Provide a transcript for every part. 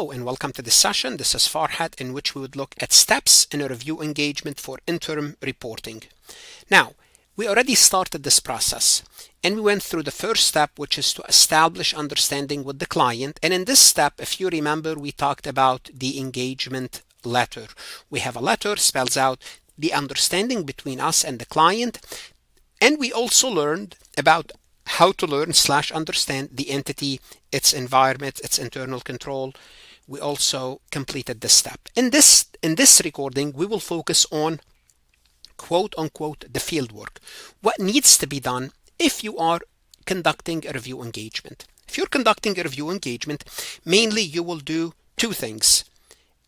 Hello and welcome to this session. This is Farhat, in which we would look at steps in a review engagement for interim reporting. Now, we already started this process and we went through the first step, which is to establish understanding with the client. And in this step, if you remember, we talked about the engagement letter. We have a letter, spells out the understanding between us and the client. And we also learned about how to learn/understand the entity, its environment, its internal control. We also completed this step. In this recording, we will focus on quote unquote the field work. What needs to be done if you are conducting a review engagement. If you're conducting a review engagement, mainly you will do two things: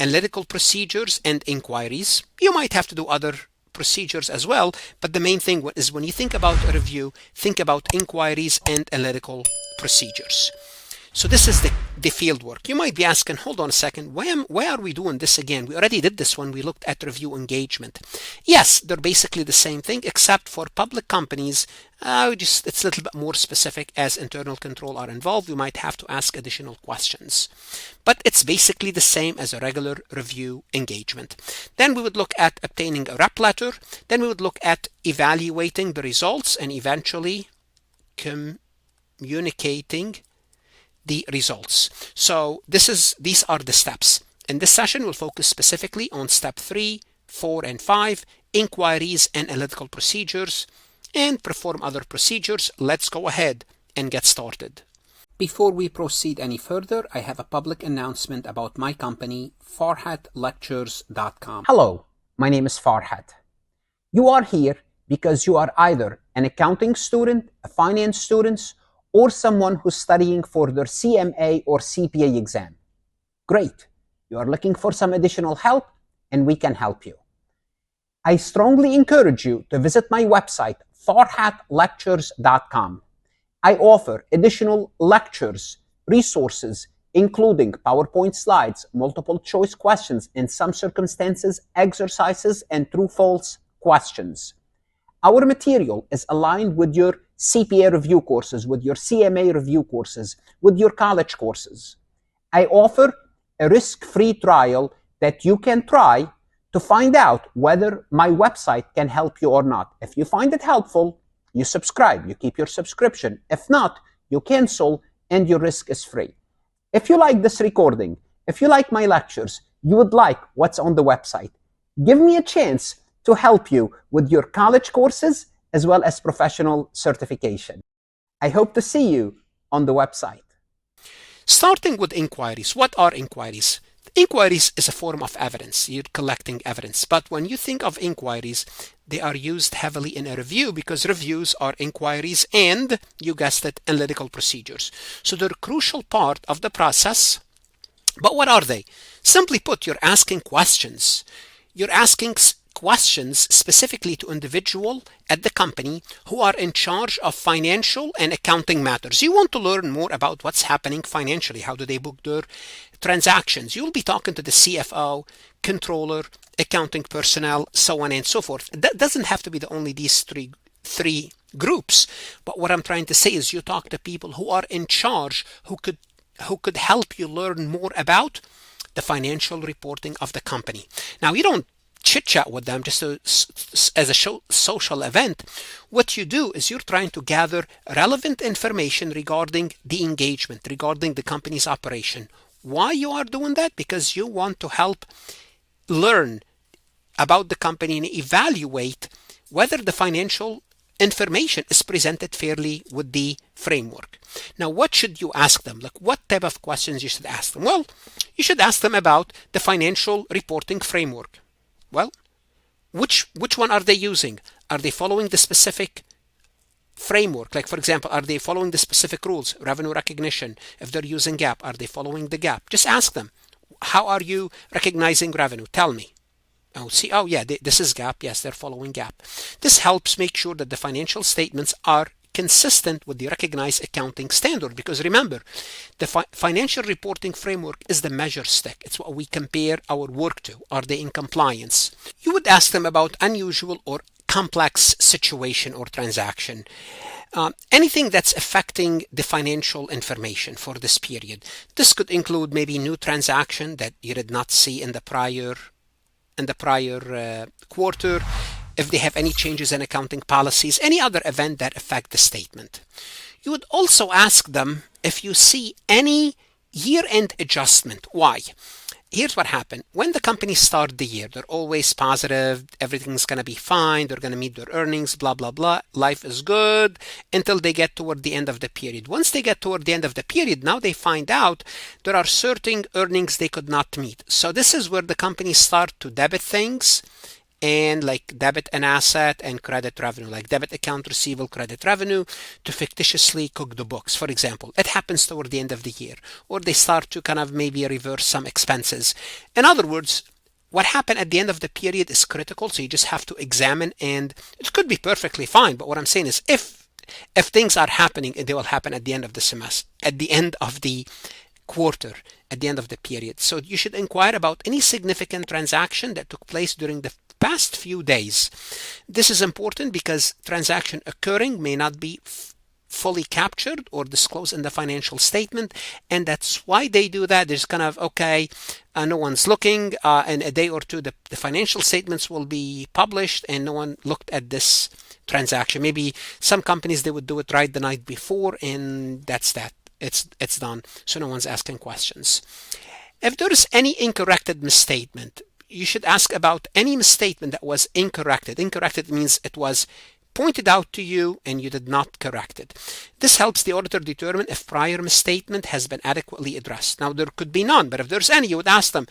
analytical procedures and inquiries. You might have to do other procedures as well, but the main thing is when you think about a review, think about inquiries and analytical procedures. So this is the field work. You might be asking, hold on a second, why are we doing this again? We already did this when we looked at review engagement. Yes, they're basically the same thing, except for public companies, it's a little bit more specific. As internal control are involved, we might have to ask additional questions. But it's basically the same as a regular review engagement. Then we would look at obtaining a rep letter. Then we would look at evaluating the results and eventually communicating the results. So these are the steps. In this session, we'll focus specifically on step 3, 4, and 5, inquiries and analytical procedures, and perform other procedures. Let's go ahead and get started. Before we proceed any further, I have a public announcement about my company, farhatlectures.com. Hello, my name is Farhat. You are here because you are either an accounting student, a finance student, or someone who's studying for their CMA or CPA exam. Great, you are looking for some additional help and we can help you. I strongly encourage you to visit my website, farhatlectures.com. I offer additional lectures, resources, including PowerPoint slides, multiple choice questions, in some circumstances, exercises, and true-false questions. Our material is aligned with your CPA review courses, with your CMA review courses, with your college courses. I offer a risk-free trial that you can try to find out whether my website can help you or not. If you find it helpful, you subscribe, you keep your subscription. If not, you cancel and your risk is free. If you like this recording, if you like my lectures, you would like what's on the website, give me a chance to help you with your college courses as well as professional certification. I hope to see you on the website. Starting with inquiries. What are inquiries? Inquiries is a form of evidence. You're collecting evidence. But when you think of inquiries, they are used heavily in a review because reviews are inquiries and, you guessed it, analytical procedures. So they're a crucial part of the process. But what are they? Simply put, you're asking questions. You're asking questions specifically to individuals at the company who are in charge of financial and accounting matters. You want to learn more about what's happening financially. How do they book their transactions? You'll be talking to the CFO, controller, accounting personnel, so on and so forth. That doesn't have to be only these three groups. But what I'm trying to say is you talk to people who are in charge, who could help you learn more about the financial reporting of the company. Now, you don't chit-chat with them just as a social event. What you do is you're trying to gather relevant information regarding the engagement, regarding the company's operation. Why you are doing that? Because you want to help learn about the company and evaluate whether the financial information is presented fairly with the framework. Now, what should you ask them? Like, what type of questions you should ask them? Well, you should ask them about the financial reporting framework. Well, which one are they using? Are they following the specific framework? Like, for example, are they following the specific rules, revenue recognition? If they're using GAAP, are they following the GAAP? Just ask them, how are you recognizing revenue? Tell me. Oh yeah, this is GAAP. Yes, they're following GAAP. This helps make sure that the financial statements are consistent with the recognized accounting standard, because remember, the financial reporting framework is the measure stick. It's what we compare our work to. Are they in compliance? You would ask them about unusual or complex situation or transaction. Anything that's affecting the financial information for this period. This could include maybe new transaction that you did not see in the prior quarter, if they have any changes in accounting policies, any other event that affect the statement. You would also ask them if you see any year-end adjustment. Why? Here's what happened. When the companies start the year, they're always positive, everything's going to be fine, they're going to meet their earnings, blah, blah, blah. Life is good until they get toward the end of the period. Once they get toward the end of the period, now they find out there are certain earnings they could not meet. So this is where the companies start to debit things, and like debit an asset and credit revenue, like debit account receivable, credit revenue, to fictitiously cook the books. For example, it happens toward the end of the year, or they start to kind of maybe reverse some expenses. In other words, what happened at the end of the period is critical, so you just have to examine, and it could be perfectly fine, but what I'm saying is if things are happening, they will happen at the end of the semester, at the end of the quarter, at the end of the period. So you should inquire about any significant transaction that took place during the past few days. This is important because transaction occurring may not be fully captured or disclosed in the financial statement, and that's why they do that. There's kind of, okay, no one's looking, in a day or two the financial statements will be published and no one looked at this transaction. Maybe some companies, they would do it right the night before, and that's that. It's done, so no one's asking questions. If there is any incorrected misstatement, you should ask about any misstatement that was incorrected. Incorrected means it was pointed out to you and you did not correct it. This helps the auditor determine if prior misstatement has been adequately addressed. Now, there could be none, but if there's any, you would ask them,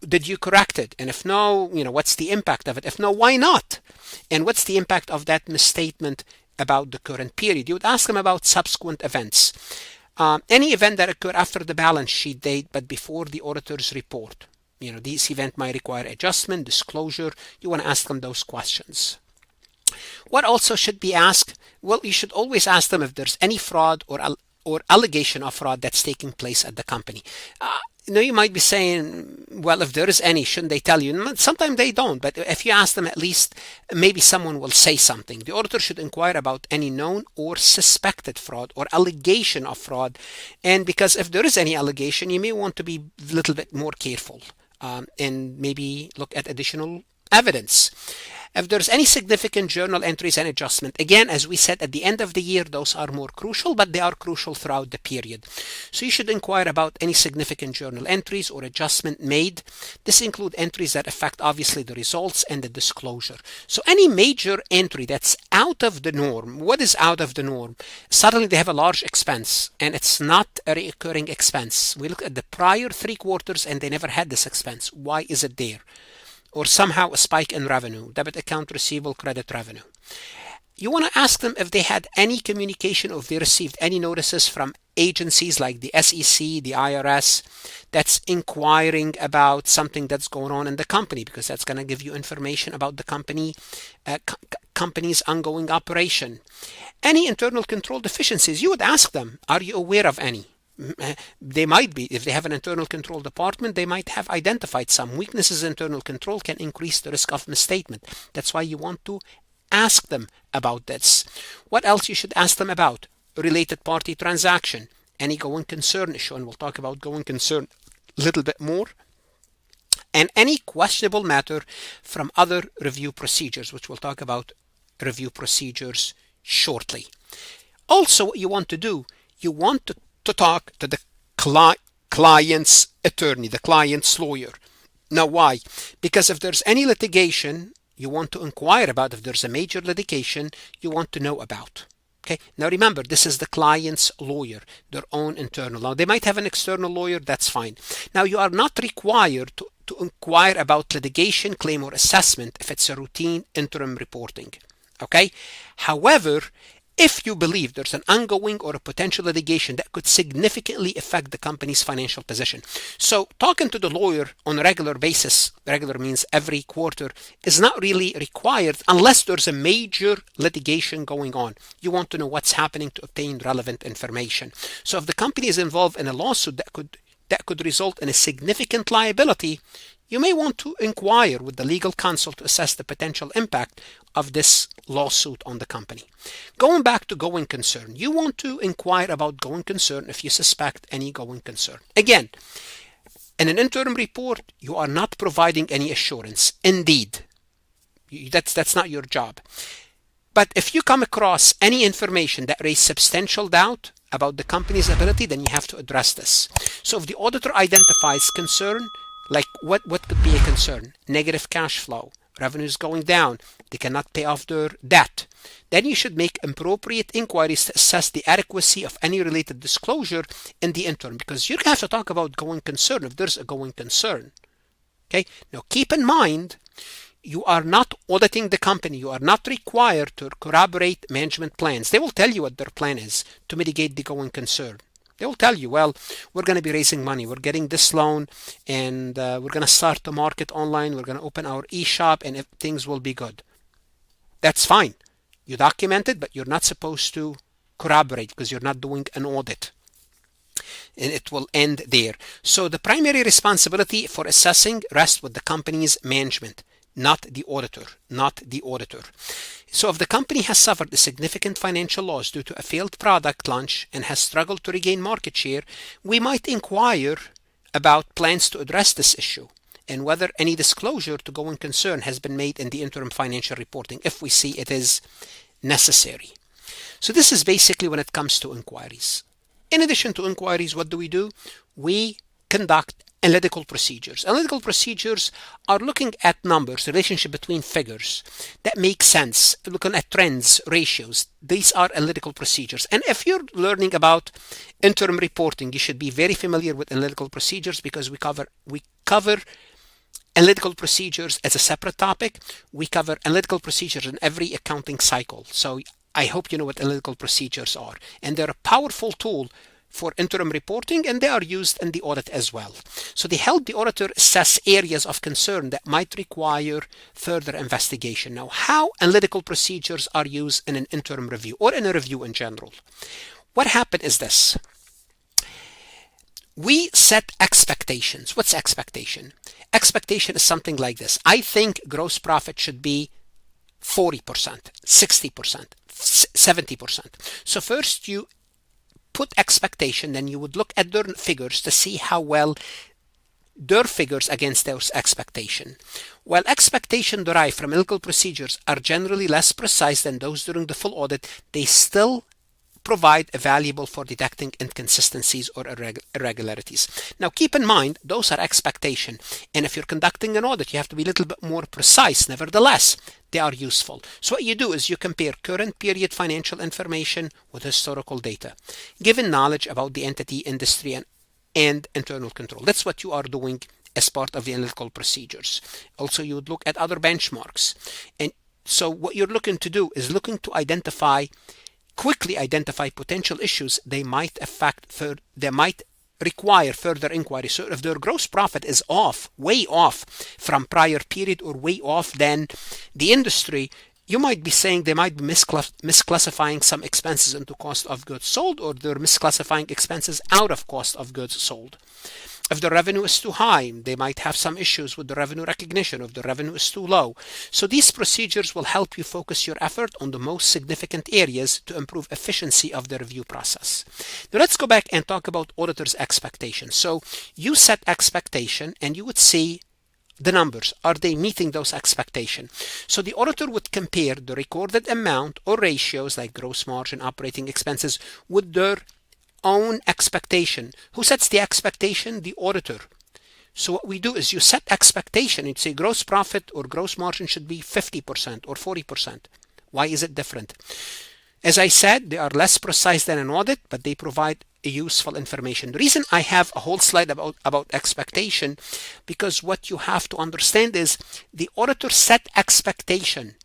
did you correct it? And if no, what's the impact of it? If no, why not? And what's the impact of that misstatement about the current period? You would ask them about subsequent events. Any event that occurred after the balance sheet date but before the auditor's report. This event might require adjustment, disclosure. You want to ask them those questions. What also should be asked? Well, you should always ask them if there's any fraud or allegation of fraud that's taking place at the company. You might be saying, well, if there is any, shouldn't they tell you? Sometimes they don't, but if you ask them, at least maybe someone will say something. The auditor should inquire about any known or suspected fraud or allegation of fraud. And because if there is any allegation, you may want to be a little bit more careful. And maybe look at additional evidence. If there's any significant journal entries and adjustment, again, as we said, at the end of the year, those are more crucial, but they are crucial throughout the period. So you should inquire about any significant journal entries or adjustment made. This include entries that affect, obviously, the results and the disclosure. So any major entry that's out of the norm. What is out of the norm? Suddenly they have a large expense, and it's not a recurring expense. We look at the prior 3 quarters, and they never had this expense. Why is it there? Or somehow a spike in revenue, debit account receivable, credit revenue. You want to ask them if they had any communication or if they received any notices from agencies like the SEC, the IRS, that's inquiring about something that's going on in the company, because that's going to give you information about the company's ongoing operation. Any internal control deficiencies, you would ask them, are you aware of any? They might be. If they have an internal control department, they might have identified some weaknesses. Internal control can increase the risk of misstatement. That's why you want to ask them about this. What else you should ask them about? Related party transaction, any going concern issue, and we'll talk about going concern a little bit more, and any questionable matter from other review procedures, which we'll talk about review procedures shortly. Also, what you want to do, you want to talk to the client's attorney, the client's lawyer. Now, why? Because if there's any litigation, you want to inquire about. If there's a major litigation, you want to know about. Okay. Now remember, this is the client's lawyer, their own internal. Now they might have an external lawyer, that's fine. Now you are not required to inquire about litigation, claim, or assessment if it's a routine interim reporting. Okay. However, if you believe there's an ongoing or a potential litigation that could significantly affect the company's financial position. So talking to the lawyer on a regular basis, regular means every quarter, is not really required unless there's a major litigation going on. You want to know what's happening to obtain relevant information. So if the company is involved in a lawsuit that could result in a significant liability, you may want to inquire with the legal counsel to assess the potential impact of this lawsuit on the company. Going back to going concern, you want to inquire about going concern if you suspect any going concern. Again, in an interim report, you are not providing any assurance. Indeed, that's not your job. But if you come across any information that raises substantial doubt about the company's ability, then you have to address this. So if the auditor identifies concern, like what could be a concern? Negative cash flow, revenues going down, they cannot pay off their debt. Then you should make appropriate inquiries to assess the adequacy of any related disclosure in the interim, because you have to talk about going concern if there's a going concern. Okay, now keep in mind, you are not auditing the company. You are not required to corroborate management plans. They will tell you what their plan is to mitigate the going concern. They will tell you, well, we're going to be raising money. We're getting this loan, and we're going to start the market online. We're going to open our e-shop, and things will be good. That's fine. You document it, but you're not supposed to corroborate because you're not doing an audit. And it will end there. So the primary responsibility for assessing rests with the company's management, not the auditor. So if the company has suffered a significant financial loss due to a failed product launch and has struggled to regain market share, we might inquire about plans to address this issue and whether any disclosure to going concern has been made in the interim financial reporting if we see it is necessary. So this is basically when it comes to inquiries. In addition to inquiries, what do? We conduct analytical procedures. Analytical procedures are looking at numbers, relationship between figures that make sense, looking at trends, ratios. These are analytical procedures. And if you're learning about interim reporting, you should be very familiar with analytical procedures because we cover analytical procedures as a separate topic. We cover analytical procedures in every accounting cycle. So I hope you know what analytical procedures are. And they're a powerful tool for interim reporting, and they are used in the audit as well. So they help the auditor assess areas of concern that might require further investigation. Now, how analytical procedures are used in an interim review or in a review in general? What happened is this. We set expectations. What's expectation? Expectation is something like this. I think gross profit should be 40%, 60%, 70%. So first you put expectation, then you would look at their figures to see how well their figures against those expectation. While expectation derived from analytical procedures are generally less precise than those during the full audit, they still provide a valuable for detecting inconsistencies or irregularities. Now keep in mind, those are expectation, and if you're conducting an audit, you have to be a little bit more precise. Nevertheless, they are useful. So what you do is you compare current period financial information with historical data, given knowledge about the entity, industry, and internal control. That's what you are doing as part of the analytical procedures. Also, you would look at other benchmarks. And so what you're looking to do is looking to quickly identify potential issues they might require further inquiry. So if their gross profit is off, way off from prior period or way off than the industry, you might be saying they might be misclassifying some expenses into cost of goods sold, or they're misclassifying expenses out of cost of goods sold. If the revenue is too high, they might have some issues with the revenue recognition. If the revenue is too low. So these procedures will help you focus your effort on the most significant areas to improve efficiency of the review process. Now let's go back and talk about auditor's expectations. So you set expectation and you would see the numbers. Are they meeting those expectations? So the auditor would compare the recorded amount or ratios like gross margin, operating expenses with their own expectation. Who sets the expectation? The auditor. So what we do is you set expectation. You'd say gross profit or gross margin should be 50% or 40%. Why is it different? As I said, they are less precise than an audit, but they provide a useful information. The reason I have a whole slide about expectation, because what you have to understand is the auditor set expectation.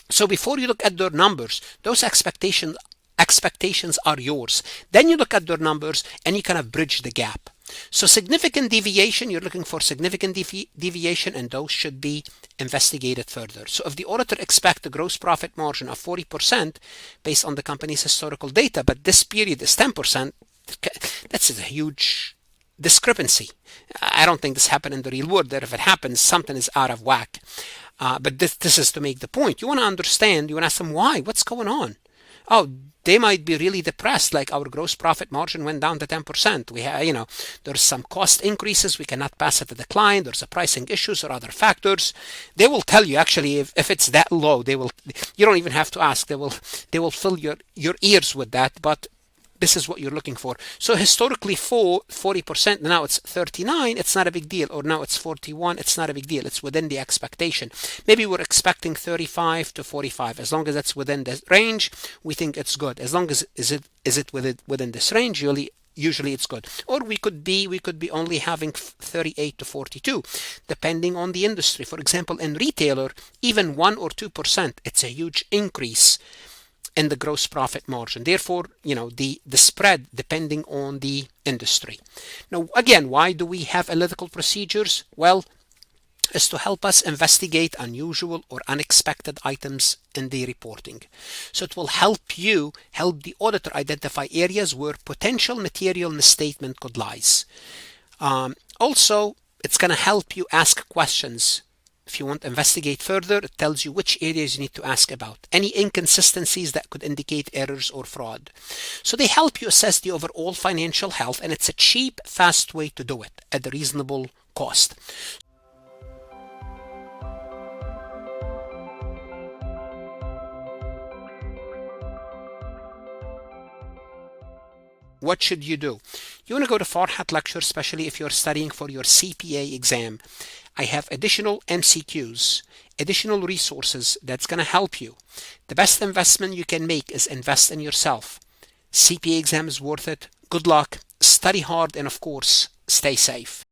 So before you look at their numbers, those expectations are yours. Then you look at their numbers and you kind of bridge the gap. So significant deviation, you're looking for significant deviation, and those should be investigated further. So if the auditor expects a gross profit margin of 40% based on the company's historical data, but this period is 10%, that's a huge discrepancy. I don't think this happened in the real world, that if it happens, something is out of whack. But this is to make the point. You want to understand, you want to ask them why, what's going on? Oh, they might be really depressed, like our gross profit margin went down to 10%. We have, there's some cost increases, we cannot pass it to the client, there's a pricing issues or other factors. They will tell you, actually, if it's that low, you don't even have to ask, they will fill your ears with that, but this is what you're looking for. So historically, 40%, now it's 39, it's not a big deal. Or now it's 41, it's not a big deal. It's within the expectation. Maybe we're expecting 35 to 45. As long as it's within the range, we think it's good. As long as is it within this range, usually it's good. Or we could be only having 38 to 42, depending on the industry. For example, in retailer, even 1 or 2%, it's a huge increase in the gross profit margin. Therefore, the spread depending on the industry. Now, again, why do we have analytical procedures? Well, is to help us investigate unusual or unexpected items in the reporting. So it will help the auditor identify areas where potential material misstatement could lies. Also, it's going to help you ask questions. If you want to investigate further, it tells you which areas you need to ask about, any inconsistencies that could indicate errors or fraud. So they help you assess the overall financial health, and it's a cheap, fast way to do it at a reasonable cost. What should you do? You want to go to Farhat lecture, especially if you're studying for your CPA exam. I have additional MCQs, additional resources that's going to help you. The best investment you can make is invest in yourself. CPA exam is worth it. Good luck, study hard, and of course, stay safe.